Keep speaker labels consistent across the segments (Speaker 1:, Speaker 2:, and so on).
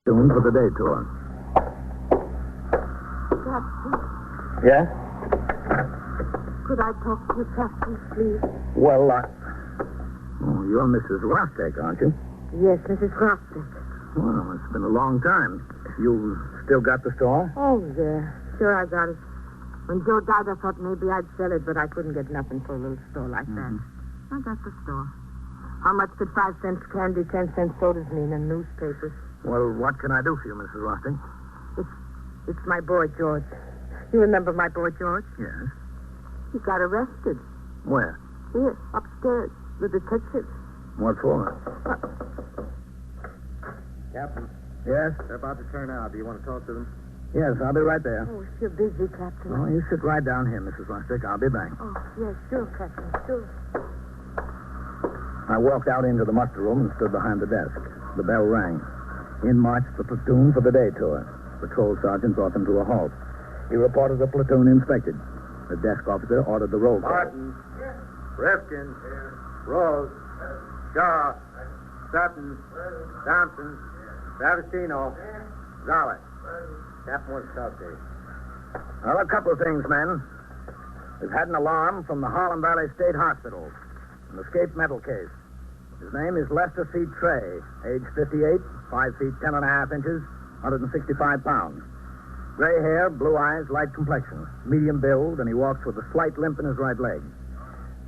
Speaker 1: Soon for the day tour.
Speaker 2: Captain,
Speaker 1: Yes?
Speaker 2: could I talk to you, Captain, please?
Speaker 1: Well, Oh, you're Mrs. Rostek, aren't you?
Speaker 2: Yes, Mrs. Grostek.
Speaker 1: Well, it's been a long time. You've still got the store?
Speaker 2: Oh, yeah. Sure, I got it. When Joe died, I thought maybe I'd sell it, but I couldn't get nothing for a little store like that. I got the store. How much could 5 cents candy, 10 cents sodas mean in newspapers?
Speaker 1: Well, what can I do for you, Mrs. Rostek?
Speaker 2: It's my boy, George. You remember my boy, George?
Speaker 1: Yes.
Speaker 2: He got arrested.
Speaker 1: Where?
Speaker 2: Here, upstairs. The detective.
Speaker 1: What for?
Speaker 3: Captain,
Speaker 1: Yes?
Speaker 3: they're about to turn out. Do you want to talk to them?
Speaker 1: Yes, I'll be right there.
Speaker 2: Oh, you're busy, Captain.
Speaker 1: Oh, you sit right down here, Mrs. Rostek. I'll be back.
Speaker 2: Oh, yes, sure, Captain, sure.
Speaker 1: I walked out into the muster room and stood behind the desk. The bell rang. In marched the platoon for the day tour. Patrol sergeant brought them to a halt. He reported the platoon inspected. The desk officer ordered the roll call.
Speaker 3: Martin. Rifkin. Rose. Shaw. Sutton. Thompson. Savastino. Gonzalez. Captain wants to talk to you.
Speaker 1: Well, a couple of things, men. We've had an alarm from the Harlem Valley State Hospital. An escaped mental case. His name is Lester C. Trey, age 58, 5 feet 10 and a half inches, 165 pounds. Gray hair, blue eyes, light complexion, medium build, and he walks with a slight limp in his right leg.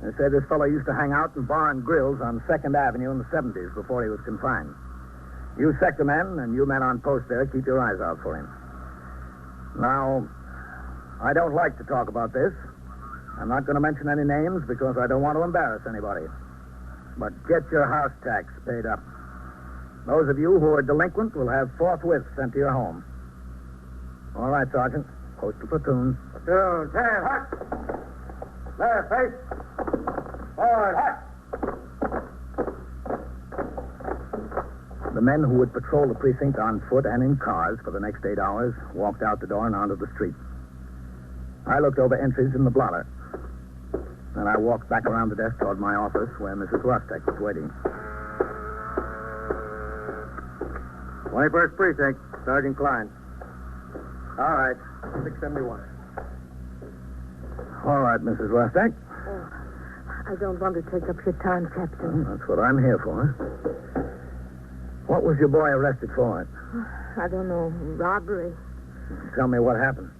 Speaker 1: They say this fellow used to hang out in bar and grills on 2nd Avenue in the 70s before he was confined. You sector men and you men on post there, keep your eyes out for him. Now, I don't like to talk about this. I'm not going to mention any names because I don't want to embarrass anybody. But get your house tax paid up. Those of you who are delinquent will have forthwith sent to your home. All right, Sergeant. Post the platoon.
Speaker 3: Platoon, 10, hut. Left, face. Forward, hut.
Speaker 1: The men who would patrol the precinct on foot and in cars for the next 8 hours walked out the door and onto the street. I looked over entries in the blotter. Then I walked back around the desk toward my office where Mrs. Rostek was waiting.
Speaker 3: 21st Precinct, Sergeant Klein. All right, 671.
Speaker 1: All right, Mrs. Rostek.
Speaker 2: Oh, I don't want to take up your time, Captain.
Speaker 1: Well, that's what I'm here for. What was your boy arrested for?
Speaker 2: I don't know. Robbery.
Speaker 1: Tell me what happened.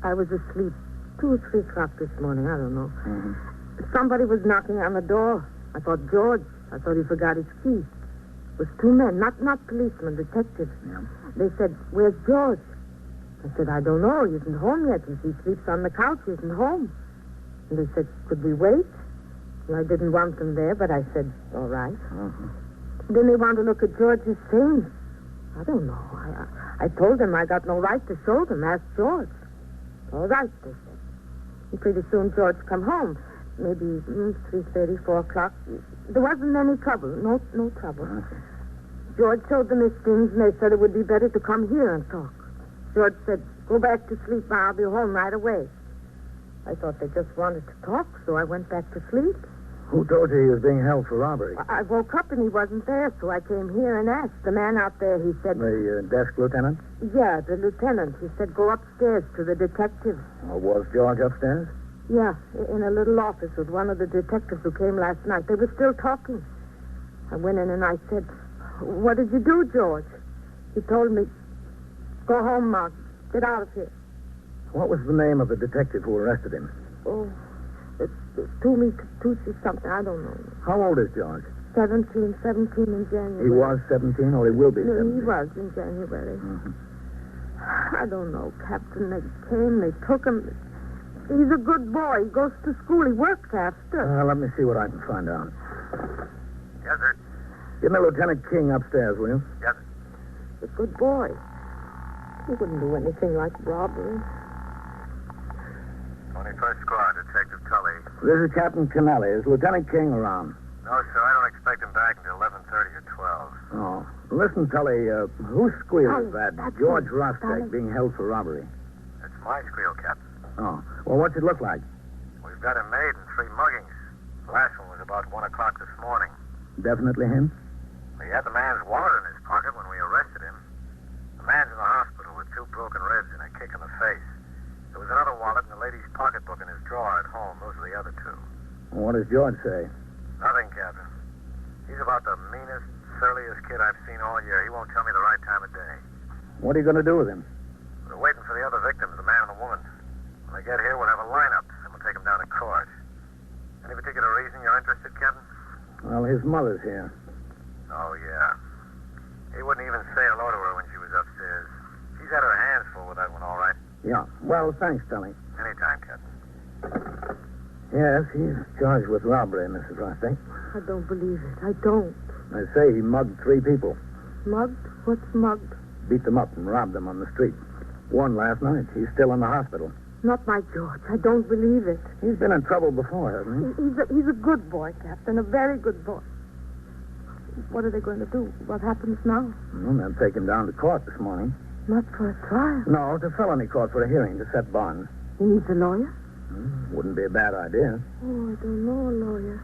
Speaker 2: I was asleep 2 or 3 o'clock this morning. I don't know.
Speaker 1: Mm-hmm.
Speaker 2: Somebody was knocking on the door. I thought George. I thought he forgot his key. It was 2 men, not policemen, detectives.
Speaker 1: Yeah.
Speaker 2: They said, "Where's George?" I said, "I don't know. He isn't home yet. He sleeps on the couch. He isn't home." And they said, "Could we wait?" Well, I didn't want them there, but I said, "All right."
Speaker 1: Mm-hmm.
Speaker 2: Then they want to look at George's things. I don't know. I told them I got no right to show them. Ask George. All right, they said. And pretty soon George come home. Maybe 3:30, 4 o'clock. There wasn't any trouble. No trouble.
Speaker 1: Okay.
Speaker 2: George showed them his things, and they said it would be better to come here and talk. George said, "Go back to sleep. I'll be home right away." I thought they just wanted to talk, so I went back to sleep.
Speaker 1: Who told you he was being held for robbery?
Speaker 2: I woke up and he wasn't there, so I came here and asked. The man out there, he said...
Speaker 1: The desk lieutenant?
Speaker 2: Yeah, the lieutenant. He said, "Go upstairs to the detective."
Speaker 1: Or was George upstairs?
Speaker 2: Yeah, in a little office with one of the detectives who came last night. They were still talking. I went in and I said, "What did you do, George?" He told me, "Go home, Mark. Get out of here."
Speaker 1: What was the name of the detective who arrested him?
Speaker 2: Oh, it's Toomey something. I don't know.
Speaker 1: How old is George?
Speaker 2: 17 in January.
Speaker 1: He was 17 or he will be
Speaker 2: No,
Speaker 1: 17?
Speaker 2: he was in January.
Speaker 1: Mm-hmm.
Speaker 2: I don't know, Captain. They came, they took him. He's a good boy. He goes to school. He works after.
Speaker 1: Let me see what I can find out.
Speaker 3: Yes, sir.
Speaker 1: Give me Lieutenant King upstairs, will you?
Speaker 3: Yes, sir.
Speaker 2: He's a good boy. He wouldn't do anything like robbery.
Speaker 3: 21st Squad, Detective Tully.
Speaker 1: This is Captain Kennelly. Is Lieutenant King around?
Speaker 3: No, sir, I don't expect him back until 11:30 or 12.
Speaker 1: Oh. Listen, Tully, whose squeal is
Speaker 2: Tully,
Speaker 1: that?
Speaker 2: that's
Speaker 1: George
Speaker 2: me,
Speaker 1: Rostek
Speaker 2: Tully.
Speaker 1: being held for robbery.
Speaker 3: It's my squeal, Captain.
Speaker 1: Oh. Well, what's it look like?
Speaker 3: We've got him made in 3 muggings. The last one was about 1 o'clock this morning.
Speaker 1: Definitely him?
Speaker 3: We had the man's wallet in his pocket when we arrested him.
Speaker 1: What does George say?
Speaker 3: Nothing, Captain. He's about the meanest, surliest kid I've seen all year. He won't tell me the right time of day.
Speaker 1: What are you going to do with him?
Speaker 3: We're waiting for the other victims, the man and the woman. When they get here, we'll have a lineup, and we'll take them down to court. Any particular reason you're interested, Captain?
Speaker 1: Well, his mother's here.
Speaker 3: Oh, yeah. He wouldn't even say hello to her when she was upstairs. She's had her hands full with that one, all right.
Speaker 1: Yeah. Well, thanks, Stelly.
Speaker 3: Anytime, Captain.
Speaker 1: Yes, he's charged with robbery, Mrs. Rostick.
Speaker 2: I don't believe it. I don't.
Speaker 1: They say he mugged 3 people.
Speaker 2: Mugged? What's mugged?
Speaker 1: Beat them up and robbed them on the street. One last night. He's still in the hospital.
Speaker 2: Not my George. I don't believe it.
Speaker 1: He's been in trouble before, hasn't he?
Speaker 2: He's a good boy, Captain. A very good boy. What are they going to do? What happens now?
Speaker 1: Well, they'll take him down to court this morning.
Speaker 2: Not for a trial.
Speaker 1: No, to felony court for a hearing to set bond.
Speaker 2: He needs a lawyer?
Speaker 1: Wouldn't be a bad idea.
Speaker 2: Oh, I don't know a lawyer.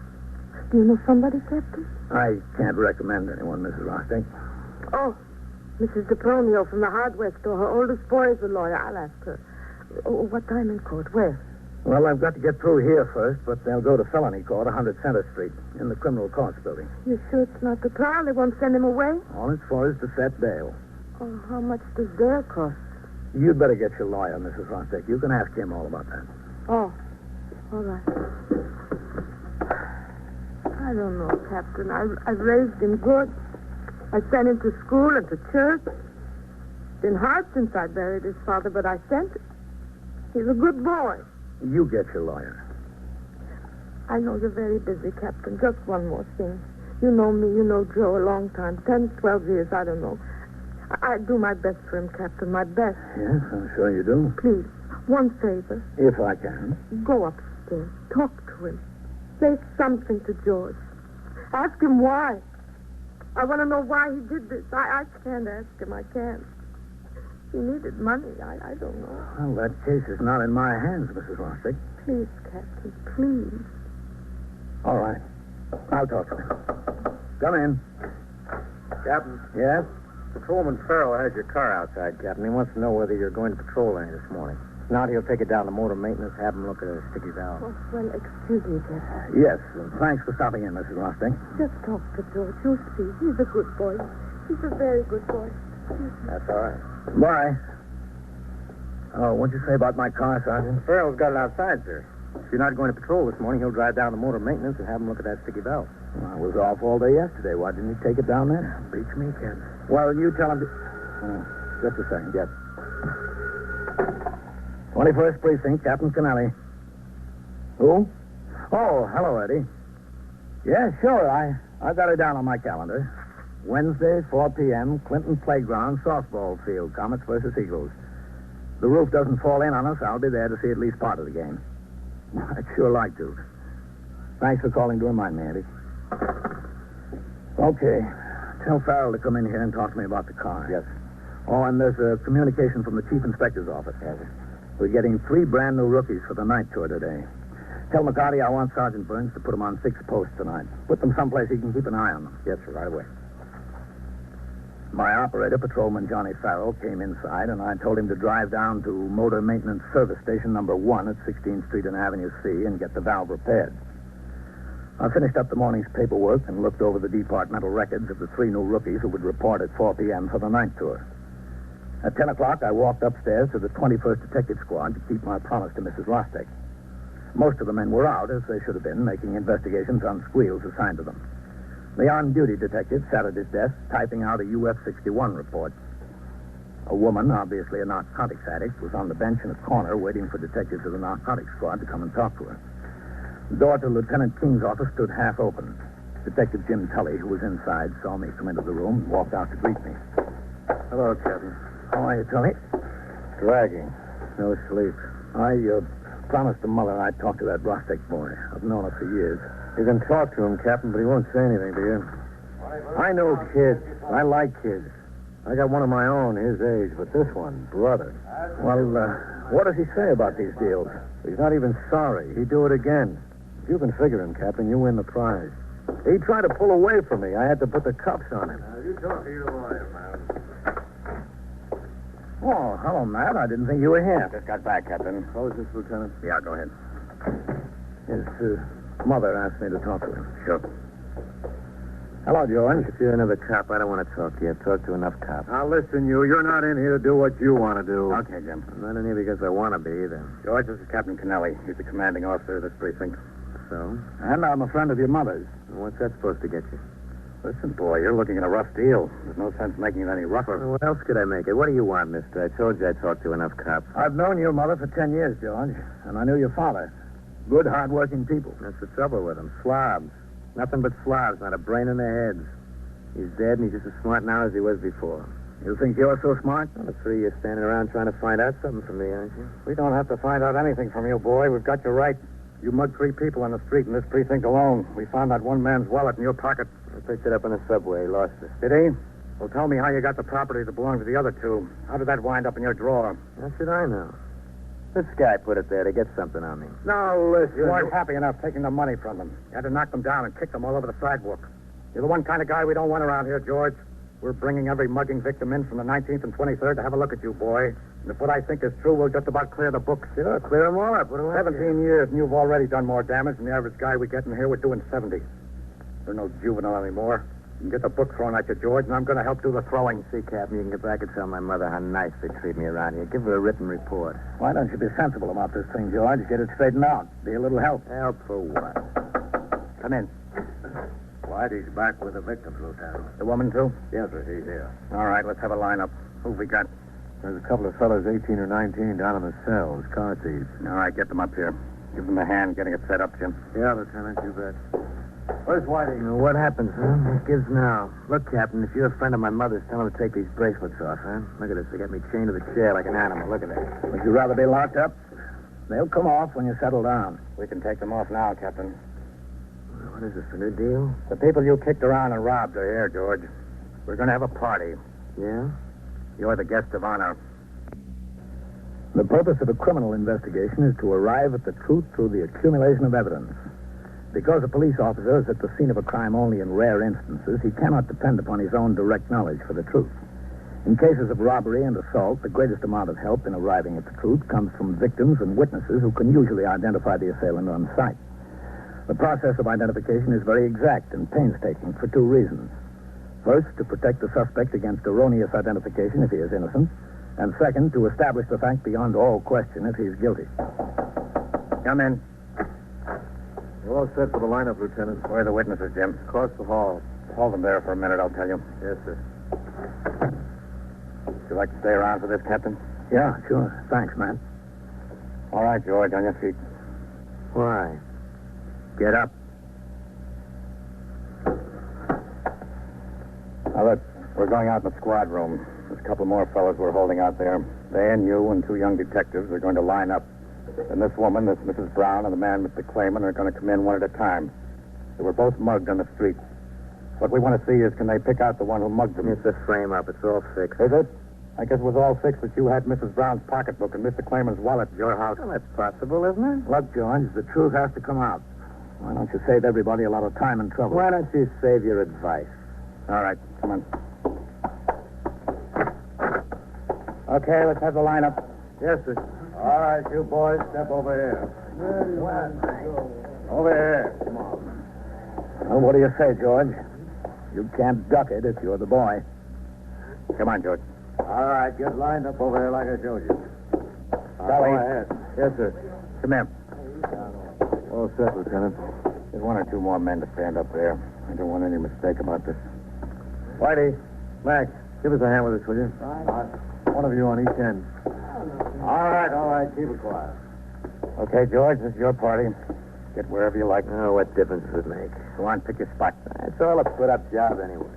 Speaker 2: Do you know somebody, Captain?
Speaker 1: I can't recommend anyone, Mrs. Rostick.
Speaker 2: Oh, Mrs. DePronio from the hardware store. Her oldest boy is a lawyer. I'll ask her. Oh, what time in court? Where?
Speaker 1: Well, I've got to get through here first, but they'll go to felony court, 100 Center Street, in the criminal courts building.
Speaker 2: You sure it's not the trial? They won't send him away?
Speaker 1: All it's for is to set bail.
Speaker 2: Oh, how much does bail cost?
Speaker 1: You'd better get your lawyer, Mrs. Rostick. You can ask him all about that.
Speaker 2: Oh, all right. I don't know, Captain. I've raised him good. I sent him to school and to church. It's been hard since I buried his father, but I sent him. He's a good boy.
Speaker 1: You get your lawyer.
Speaker 2: I know you're very busy, Captain. Just one more thing. You know me, you know Joe a long time. 10, 12 years, I don't know. I do my best for him, Captain, my best.
Speaker 1: Yes, I'm sure you do.
Speaker 2: Please, one favor.
Speaker 1: If I can.
Speaker 2: Go upstairs. Talk to him. Say something to George. Ask him why. I want to know why he did this. I can't ask him. I can't. He needed money. I don't know.
Speaker 1: Well, that case is not in my hands, Mrs. Rostick.
Speaker 2: Please, Captain, please.
Speaker 1: All right. I'll talk to him. Come in.
Speaker 3: Captain,
Speaker 1: Yes?
Speaker 3: Patrolman Farrell has your car outside, Captain. He wants to know whether you're going to patrol any this morning. If not, he'll take it down to motor maintenance, have him look at a sticky valve.
Speaker 2: Oh, well, excuse me, Captain.
Speaker 1: Yes. Thanks for stopping in, Mrs. Rostick.
Speaker 2: Just talk to George. You'll see. He's a good boy. He's a very good boy.
Speaker 3: That's all right.
Speaker 1: Bye. Oh, what'd you say about my car, Sergeant?
Speaker 3: Farrell's got it outside, sir. If you're not going to patrol this morning, he'll drive down to motor maintenance and have him look at that sticky valve.
Speaker 1: Well, I was off all day yesterday. Why didn't you take it down there?
Speaker 3: Beats me, Captain.
Speaker 1: Well, you tell him to... Oh, just a second, yes. 21st Precinct, Captain Kennelly. Who? Oh, hello, Eddie. Yeah, sure. I got it down on my calendar. Wednesday, 4 p.m., Clinton Playground, softball field, Comets versus Eagles. The roof doesn't fall in on us. I'll be there to see at least part of the game. I'd sure like to. Thanks for calling to remind me, Eddie. Okay. Tell Farrell to come in here and talk to me about the car.
Speaker 3: Yes.
Speaker 1: Oh, and there's a communication from the Chief Inspector's office.
Speaker 3: Yes, sir.
Speaker 1: We're getting 3 brand new rookies for the night tour today. Tell McCarty I want Sergeant Burns to put them on 6 posts tonight. Put them someplace he can keep an eye on them.
Speaker 3: Yes, sir, right away.
Speaker 1: My operator, Patrolman Johnny Farrell, came inside, and I told him to drive down to Motor Maintenance Service Station number 1 at 16th Street and Avenue C and get the valve repaired. I finished up the morning's paperwork and looked over the departmental records of the 3 new rookies who would report at 4 p.m. for the night tour. At 10 o'clock, I walked upstairs to the 21st Detective Squad to keep my promise to Mrs. Rostick. Most of the men were out, as they should have been, making investigations on squeals assigned to them. The on-duty detective sat at his desk, typing out a UF-61 report. A woman, obviously a narcotics addict, was on the bench in a corner waiting for detectives of the narcotics squad to come and talk to her. The door to Lieutenant King's office stood half open. Detective Jim Tully, who was inside, saw me come into the room and walked out to greet me.
Speaker 3: Hello, Captain.
Speaker 1: How are you, Tully?
Speaker 3: Dragging. No sleep.
Speaker 1: I promised the mother I'd talk to that Rostick boy. I've known her for years.
Speaker 3: You can talk to him, Captain, but he won't say anything to you. I know kids. I like kids. I got one of my own his age, but this one, brother.
Speaker 1: Well, what does he say about these deals?
Speaker 3: He's not even sorry. He'd do it again. If you can figure him, Captain, you win the prize. He tried to pull away from me. I had to put the cuffs on him. You talk to your lawyer, man.
Speaker 1: Oh, hello, Matt. I didn't think you were here.
Speaker 3: Just got back, Captain. Close this, Lieutenant.
Speaker 1: Yeah, go ahead. Is Mother asked me to talk to him.
Speaker 3: Sure.
Speaker 1: Hello, George.
Speaker 4: If you're another cop, I don't want to talk to you. I've talked to enough cops.
Speaker 3: Now, listen, you're not in here to do what you want to do.
Speaker 4: Okay, Jim. I'm not in here because I want to be either.
Speaker 3: George, this is Captain Kennelly. He's the commanding officer of this precinct.
Speaker 4: So?
Speaker 1: And I'm a friend of your mother's.
Speaker 4: What's that supposed to get you?
Speaker 3: Listen, boy, you're looking at a rough deal. There's no sense making it any rougher.
Speaker 4: Well, what else could I make it? What do you want, mister? I told you I talked to enough cops.
Speaker 1: I've known your mother for 10 years, George, and I knew your father. Good, hard-working people.
Speaker 4: That's the trouble with them. Slobs. Nothing but slobs, not a brain in their heads. He's dead, and he's just as smart now as he was before.
Speaker 1: You think you're so smart?
Speaker 4: Well, the three of you standing around trying to find out something from me, aren't you?
Speaker 3: We don't have to find out anything from you, boy. We've got you right. You mugged 3 people on the street in this precinct alone. We found that one man's wallet in your pocket.
Speaker 4: I picked it up on the subway. He lost it.
Speaker 3: Did he? Well, tell me how you got the property that belonged to the other 2. How did that wind up in your drawer?
Speaker 4: How should I know? This guy put it there to get something on me.
Speaker 3: Now, listen. You weren't happy enough taking the money from them. You had to knock them down and kick them all over the sidewalk. You're the one kind of guy we don't want around here, George. We're bringing every mugging victim in from the 19th and 23rd to have a look at you, boy. And if what I think is true, we'll just about clear the books.
Speaker 4: Sure, clear them all up. What do I
Speaker 3: 17 years, and you've already done more damage than the average guy we get in here. We're doing 70. You're no juvenile anymore. You can get the book thrown at you, George, and I'm going to help do the throwing.
Speaker 4: See, Captain, you can get back and tell my mother how nice they treat me around here. Give her a written report.
Speaker 1: Why don't you be sensible about this thing, George? Get it straightened out. Be a little help.
Speaker 4: Help for what?
Speaker 3: Come in.
Speaker 1: Whitey's back with the victims, Lieutenant.
Speaker 3: The woman, too?
Speaker 1: Yes, sir. He's here.
Speaker 3: All right, let's have a lineup. Who've we got?
Speaker 4: There's a couple of fellas, 18 or 19, down in the cells. Car thieves.
Speaker 3: All right, get them up here. Give them a hand getting it set up, Jim.
Speaker 4: Yeah, Lieutenant, you bet.
Speaker 1: Where's Whitey?
Speaker 4: What happens, huh? What gives now? Look, Captain, if you're a friend of my mother's, tell him to take these bracelets off, huh? Look at this. They got me chained to the chair like an animal. Look at that.
Speaker 1: Would you rather be locked up? They'll come off when you settle down.
Speaker 3: We can take them off now, Captain.
Speaker 4: What is this, a new deal?
Speaker 3: The people you kicked around and robbed are here, George. We're going to have a party.
Speaker 4: Yeah?
Speaker 3: You're the guest of honor.
Speaker 1: The purpose of a criminal investigation is to arrive at the truth through the accumulation of evidence. Because a police officer is at the scene of a crime only in rare instances, he cannot depend upon his own direct knowledge for the truth. In cases of robbery and assault, the greatest amount of help in arriving at the truth comes from victims and witnesses who can usually identify the assailant on sight. The process of identification is very exact and painstaking for 2 reasons. First, to protect the suspect against erroneous identification if he is innocent, and second, to establish the fact beyond all question if he is guilty.
Speaker 3: Come in.
Speaker 4: We're all set for the lineup, Lieutenant.
Speaker 3: Where are the witnesses, Jim?
Speaker 4: Across the hall.
Speaker 3: Hold them there for a minute, I'll tell you.
Speaker 4: Yes, sir.
Speaker 3: Would you like to stay around for this, Captain?
Speaker 1: Yeah, sure. Thanks, man.
Speaker 3: All right, George, on your feet.
Speaker 4: Why?
Speaker 3: Get up. Now, look, we're going out in the squad room. There's a couple more fellows we're holding out there. They and you and 2 young detectives are going to line up. And this woman, this Mrs. Brown, and the man, Mr. Clayman, are going to come in one at a time. They were both mugged on the street. What we want to see is, can they pick out the one who mugged them?
Speaker 4: It's a frame-up. It's all fixed.
Speaker 3: Is it? I guess it was all fixed that you had Mrs. Brown's pocketbook and Mr. Clayman's wallet at your house.
Speaker 4: Well, that's possible, isn't it?
Speaker 1: Look, George, the truth has to come out. Why don't you save everybody a lot of time and trouble?
Speaker 4: Why don't you save your advice?
Speaker 3: All right, come on. Okay, let's have the lineup.
Speaker 4: Yes, sir.
Speaker 3: All right, you boys, step over here. Over here. Come on.
Speaker 1: Well, what do you say, George? You can't duck it if you're the boy.
Speaker 3: Come on, George.
Speaker 4: All right, get lined up over here like I showed you.
Speaker 3: Sally.
Speaker 4: Go ahead. Yes, sir.
Speaker 3: Come here.
Speaker 4: All set, Lieutenant.
Speaker 3: There's 1 or 2 more men to stand up there. I don't want any mistake about this.
Speaker 4: Whitey, Max, give us a hand with this, will you? One of you on each end.
Speaker 3: All right, keep it quiet. Okay, George, this is your party. Get wherever you like.
Speaker 4: Oh, what difference does it make?
Speaker 3: Go on, pick your spot.
Speaker 4: It's all a put-up job anyway.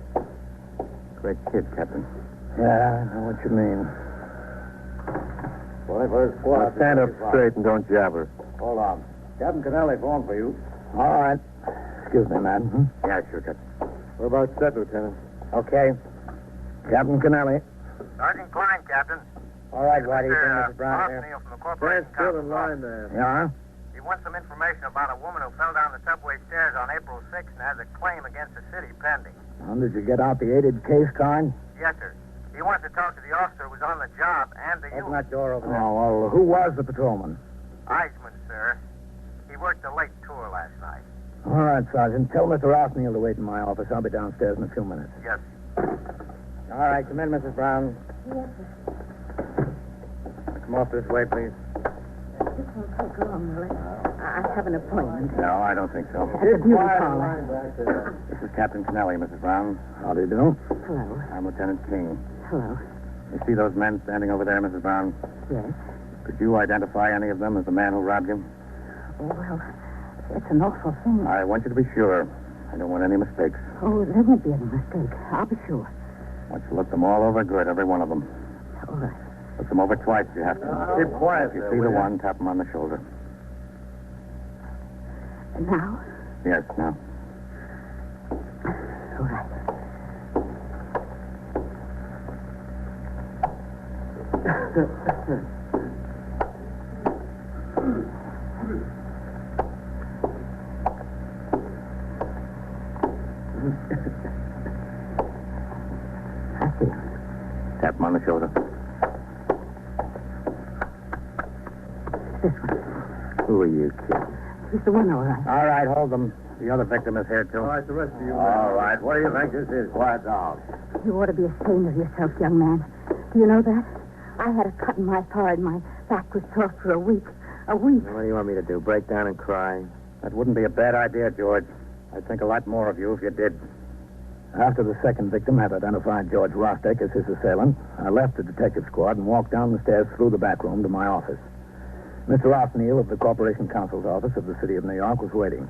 Speaker 3: Great kid, Captain.
Speaker 1: Yeah, I know what you mean.
Speaker 4: 21st squad. Now stand up straight and don't jabber.
Speaker 3: Hold on. Captain Kennelly phoned for you.
Speaker 1: All right. Excuse me, man.
Speaker 3: Yeah, sure, Captain.
Speaker 4: We're about set, Lieutenant.
Speaker 3: Okay.
Speaker 1: Captain Kennelly.
Speaker 5: Sergeant Klein, Captain.
Speaker 3: All right, Whitey, bring Mrs. Brown
Speaker 5: Austin
Speaker 3: here.
Speaker 5: from the
Speaker 4: Stand
Speaker 5: corporation.
Speaker 4: still in line there.
Speaker 1: Yeah?
Speaker 5: He wants some information about a woman who fell down the subway stairs on April 6th and has a claim against the city pending.
Speaker 1: Well, did you get out the aided case card?
Speaker 5: Yes, sir. He wants to talk to the officer who was on the job and to you.
Speaker 3: Open that door over there.
Speaker 1: Oh, well, who was the patrolman?
Speaker 5: Eisman, sir. He worked a late tour last night.
Speaker 1: All right, Sergeant. Tell Mr. Arseneal to wait in my office. I'll be downstairs in a few minutes.
Speaker 5: Yes.
Speaker 3: All right, come in, Mrs. Brown.
Speaker 2: Yes,
Speaker 3: Come off this way, please.
Speaker 2: this won't take long, will it? I have an appointment.
Speaker 3: No, I don't think so.
Speaker 2: At the beauty parlor.
Speaker 3: This is Captain Kennelly, Mrs. Brown.
Speaker 1: How do you do?
Speaker 2: Hello.
Speaker 3: I'm Lieutenant King.
Speaker 2: Hello.
Speaker 3: You see those men standing over there, Mrs. Brown?
Speaker 2: Yes.
Speaker 3: Could you identify any of them as the man who robbed you?
Speaker 2: Oh, well, it's an awful thing.
Speaker 3: I want you to be sure. I don't want any mistakes.
Speaker 2: Oh, there won't be any mistake. I'll be sure.
Speaker 3: I want you to look them all over good, every one of them.
Speaker 2: All right.
Speaker 3: Look them over twice if you have to.
Speaker 1: Keep quiet.
Speaker 3: If you see the one, tap him on the shoulder.
Speaker 2: And now?
Speaker 3: Yes, now.
Speaker 2: All right. I see him.
Speaker 3: Tap him on the shoulder.
Speaker 2: This one.
Speaker 3: Who are you, kid?
Speaker 2: He's the one, all right.
Speaker 3: All right, hold them. The other victim is here, too.
Speaker 1: All right, the rest of you.
Speaker 3: All right, what do you think this is? Quiet down.
Speaker 2: You ought to be ashamed of yourself, young man. Do you know that? I had a cut in my thigh and my back was sore for a week. A week.
Speaker 4: What do you want me to do? Break down and cry?
Speaker 3: That wouldn't be a bad idea, George. I'd think a lot more of you if you did.
Speaker 1: After the second victim had identified George Rostek as his assailant, I left the detective squad and walked down the stairs through the back room to my office. Mr. Arseneal of the Corporation Counsel's office of the City of New York was waiting.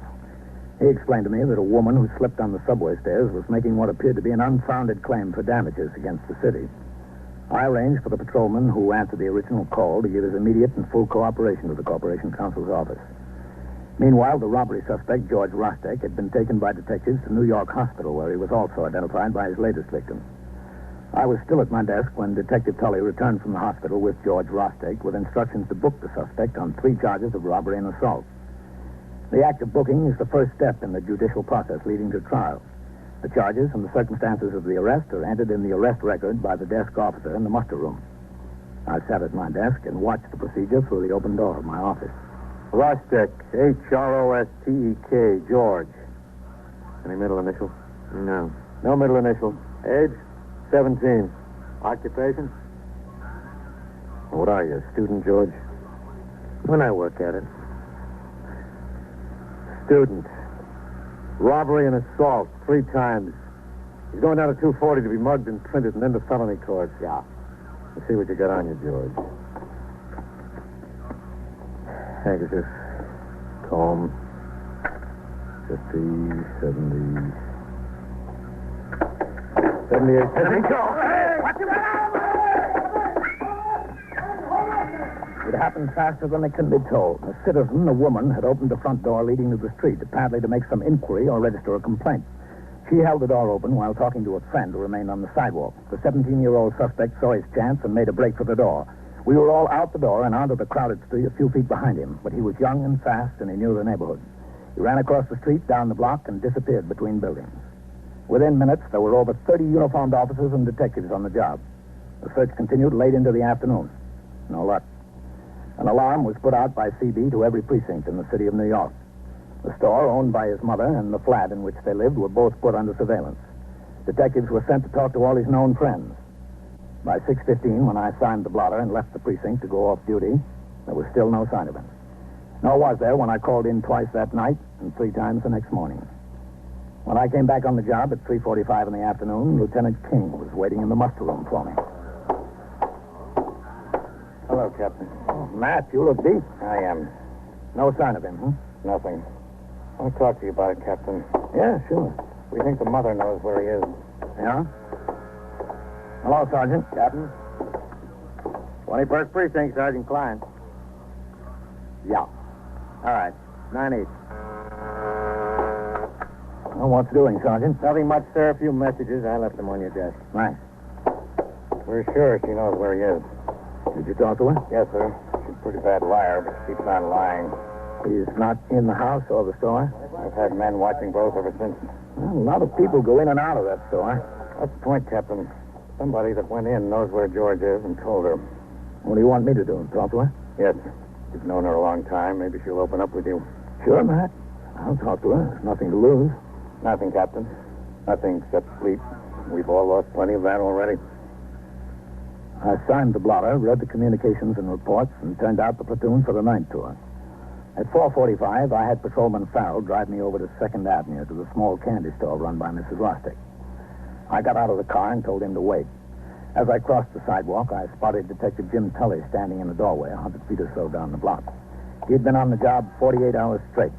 Speaker 1: He explained to me that a woman who slipped on the subway stairs was making what appeared to be an unfounded claim for damages against the city. I arranged for the patrolman who answered the original call to give his immediate and full cooperation to the Corporation Counsel's office. Meanwhile, the robbery suspect, George Rostek, had been taken by detectives to New York Hospital, where he was also identified by his latest victim. I was still at my desk when Detective Tully returned from the hospital with George Rostek with instructions to book the suspect on 3 charges of robbery and assault. The act of booking is the first step in the judicial process leading to trial. The charges and the circumstances of the arrest are entered in the arrest record by the desk officer in the muster room. I sat at my desk and watched the procedure through the open door of my office.
Speaker 3: Rostek, H-R-O-S-T-E-K, George. Any middle initial?
Speaker 4: No.
Speaker 3: No middle initial. Age? 17. Occupation? What are you, a student, George?
Speaker 4: When I work at it.
Speaker 3: Student. Robbery and assault, 3 times. He's going down to 240 to be mugged and printed and then to felony court.
Speaker 4: Yeah.
Speaker 3: Let's see what you got on you, George. Handkerchief. Comb. 50, 70. 78.
Speaker 1: It happened faster than it can be told. A citizen, a woman, had opened the front door leading to the street, apparently to make some inquiry or register a complaint. She held the door open while talking to a friend who remained on the sidewalk. The 17-year-old suspect saw his chance and made a break for the door. We were all out the door and onto the crowded street a few feet behind him, but he was young and fast, and he knew the neighborhood. He ran across the street, down the block, and disappeared between buildings. Within minutes, there were over 30 uniformed officers and detectives on the job. The search continued late into the afternoon. No luck. An alarm was put out by CB to every precinct in the city of New York. The store, owned by his mother, and the flat in which they lived were both put under surveillance. Detectives were sent to talk to all his known friends. By 6:15, when I signed the blotter and left the precinct to go off duty, there was still no sign of him. Nor was there when I called in twice that night and 3 times the next morning. When I came back on the job at 3:45 in the afternoon, Lieutenant King was waiting in the muster room for me.
Speaker 3: Hello, Captain.
Speaker 1: Oh, Matt, you look deep.
Speaker 3: I am.
Speaker 1: No sign of him, huh?
Speaker 3: Nothing. I want to talk to you about it, Captain.
Speaker 1: Yeah, sure.
Speaker 3: We think the mother knows where he is.
Speaker 1: Yeah? Hello, Sergeant.
Speaker 3: Captain? 21st Precinct, Sergeant Klein.
Speaker 1: Yeah.
Speaker 3: All right. 9-8.
Speaker 1: Well, what's doing, Sergeant?
Speaker 3: Nothing much, sir. A few messages. I left them on your desk.
Speaker 1: Nice.
Speaker 3: We're sure she knows where he is.
Speaker 1: Did you talk to her?
Speaker 3: Yes, sir. She's a pretty bad liar, but keeps on lying.
Speaker 1: He's not in the house or the store?
Speaker 3: I've had men watching both ever since.
Speaker 1: Well, a lot of people go in and out of that store.
Speaker 3: That's the point, Captain. Somebody that went in knows where George is and told her.
Speaker 1: What do you want me to do? Talk to her?
Speaker 3: Yes. You've known her a long time. Maybe she'll open up with you.
Speaker 1: Sure, Matt. I'll talk to her. There's nothing to lose.
Speaker 3: Nothing, Captain. Nothing except sleep. We've all lost plenty of that already.
Speaker 1: I signed the blotter, read the communications and reports, and turned out the platoon for the night tour. At 4:45, I had Patrolman Farrell drive me over to 2nd Avenue to the small candy store run by Mrs. Rostick. I got out of the car and told him to wait. As I crossed the sidewalk, I spotted Detective Jim Tully standing in the doorway 100 feet or so down the block. He'd been on the job 48 hours straight.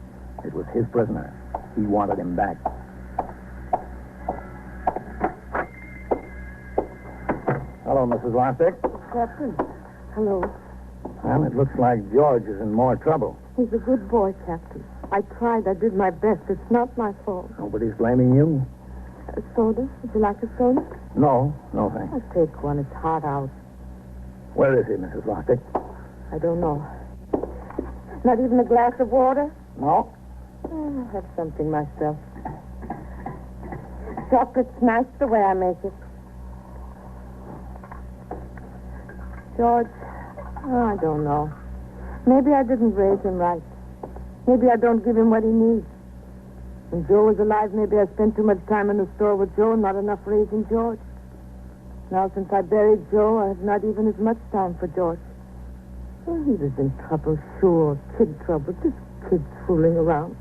Speaker 1: It was his prisoner. He wanted him back. Hello, Mrs. Rostick.
Speaker 2: Captain. Hello.
Speaker 1: Well, it looks like George is in more trouble.
Speaker 2: He's a good boy, Captain. I tried. I did my best. It's not my fault.
Speaker 1: Nobody's blaming you.
Speaker 2: A soda? Would you like a soda?
Speaker 1: No, thanks.
Speaker 2: I'll take one. It's hot out.
Speaker 1: Where is he, Mrs. Rostick?
Speaker 2: I don't know. Not even a glass of water?
Speaker 1: No.
Speaker 2: I'll have something myself. Chocolate's nice the way I make it. George, I don't know. Maybe I didn't raise him right. Maybe I don't give him what he needs. When Joe was alive, maybe I spent too much time in the store with Joe and not enough raising George. Now, since I buried Joe, I have not even as much time for George. Well, he was in trouble, sure. Kid trouble. Just kids fooling around.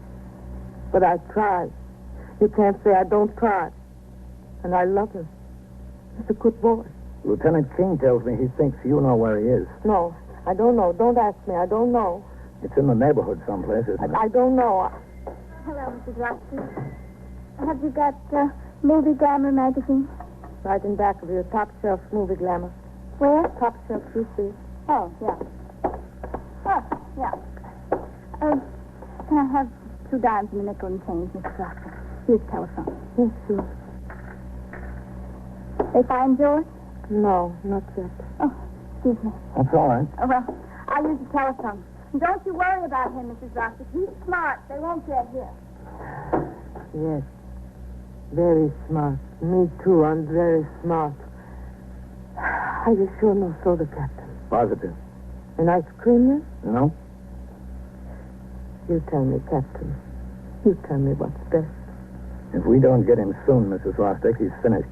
Speaker 2: But I tried. You can't say I don't try. And I love him. He's a good boy.
Speaker 1: Lieutenant King tells me he thinks you know where he is.
Speaker 2: No, I don't know. Don't ask me. I don't know.
Speaker 1: It's in the neighborhood someplace, isn't it?
Speaker 2: I don't know.
Speaker 6: Hello, Mrs. Roxy. Have you got Movie Glamour magazine?
Speaker 2: Right in back of your top shelf movie glamour.
Speaker 6: Where?
Speaker 2: Top shelf, you see.
Speaker 6: Oh, yeah. Oh, yeah. Can I have 2 dimes and a nickel and change, Mrs. Roxy? Here's the telephone.
Speaker 2: Yes, sure.
Speaker 6: They find George?
Speaker 2: No, not yet.
Speaker 6: Oh, excuse me.
Speaker 1: That's all right.
Speaker 6: Oh, well, I'll use the telephone. And don't you worry about him, Mrs. Roxy. He's smart. They won't get here.
Speaker 2: Yes. Very smart. Me, too. I'm very smart. Are you sure no soda, Captain?
Speaker 1: Positive.
Speaker 2: An ice cream, then?
Speaker 1: No?
Speaker 2: You tell me, Captain. You tell me what's best.
Speaker 1: If we don't get him soon, Mrs. Rostick, he's finished.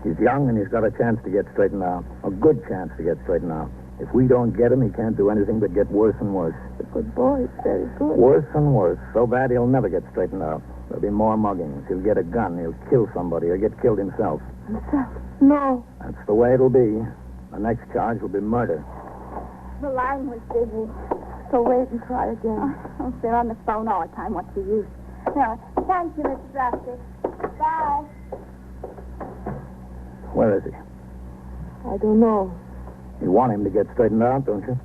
Speaker 1: He's young and he's got a chance to get straightened out. A good chance to get straightened out. If we don't get him, he can't do anything but get worse and worse.
Speaker 2: He's a good boy. He's very good.
Speaker 1: Worse and worse. So bad he'll never get straightened out. There'll be more muggings. He'll get a gun. He'll kill somebody or get killed himself.
Speaker 2: Himself? No.
Speaker 1: That's the way it'll be. The next charge will be murder.
Speaker 6: The line was busy.
Speaker 2: So wait and try again.
Speaker 6: Oh, they're on the phone all the time. What's the use? No, thank you, Mrs. Roxy. Bye.
Speaker 1: Where is he?
Speaker 2: I don't know.
Speaker 1: You want him to get straightened out, don't you?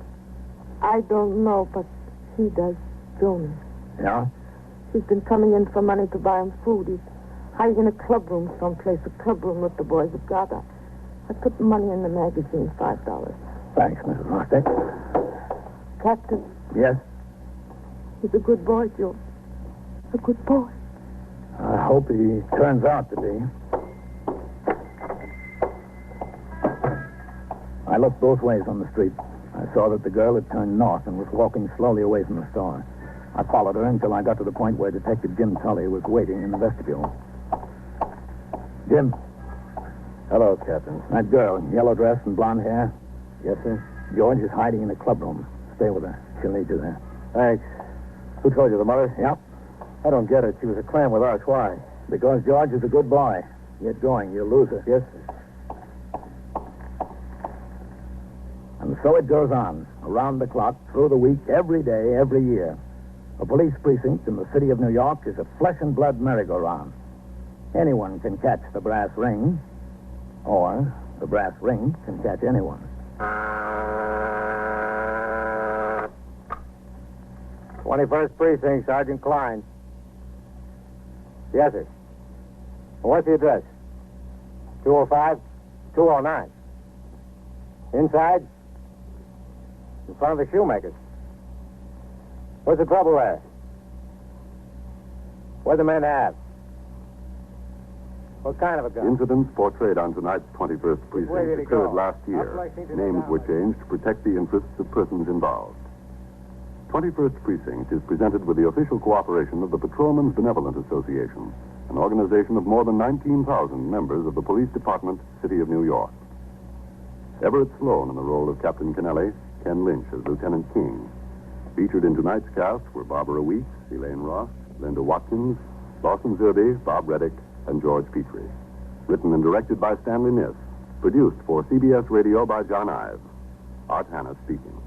Speaker 2: I don't know, but he does. Jonas.
Speaker 1: Yeah?
Speaker 2: He's been coming in for money to buy him food. He's hiding in a club room someplace, a club room that the boys have got. I put the money in the magazine, $5.
Speaker 1: Thanks, Mrs. Rostick.
Speaker 2: Captain,
Speaker 1: Yes?
Speaker 2: he's a good boy, Joe. A good boy.
Speaker 1: I hope he turns out to be. I looked both ways on the street. I saw that the girl had turned north and was walking slowly away from the store. I followed her until I got to the point where Detective Jim Tully was waiting in the vestibule. Jim.
Speaker 3: Hello, Captain.
Speaker 1: That girl, yellow dress and blonde hair.
Speaker 3: Yes, sir?
Speaker 1: George is hiding in the clubroom. Stay with her. She'll need you there.
Speaker 3: Thanks. Who told you, the mother?
Speaker 1: Yep.
Speaker 3: I don't get it. She was a clam with us. Why?
Speaker 1: Because George is a good boy. Get going. You'll lose her.
Speaker 3: Yes, sir.
Speaker 1: And so it goes on, around the clock, through the week, every day, every year. A police precinct in the city of New York is a flesh and blood merry-go-round. Anyone can catch the brass ring, or the brass ring can catch anyone.
Speaker 3: 21st Precinct, Sergeant Klein. Yes, sir. What's the address? 205? 209. Inside? In front of the shoemakers. What's the trouble there? What'd the men have? What kind of a gun?
Speaker 7: Incidents portrayed on tonight's 21st
Speaker 3: Where did
Speaker 7: Precinct
Speaker 3: it go?
Speaker 7: occurred last year.
Speaker 3: How likely to
Speaker 7: Names
Speaker 3: know
Speaker 7: were
Speaker 3: now?
Speaker 7: changed to protect the interests of persons involved. 21st Precinct is presented with the official cooperation of the Patrolmen's Benevolent Association, an organization of more than 19,000 members of the Police Department, City of New York. Everett Sloan in the role of Captain Kennelly, Ken Lynch as Lieutenant King. Featured in tonight's cast were Barbara Weeks, Elaine Ross, Linda Watkins, Lawson Zerbe, Bob Reddick, and George Petrie. Written and directed by Stanley Niss. Produced for CBS Radio by John Ives. Art Hanna speaking.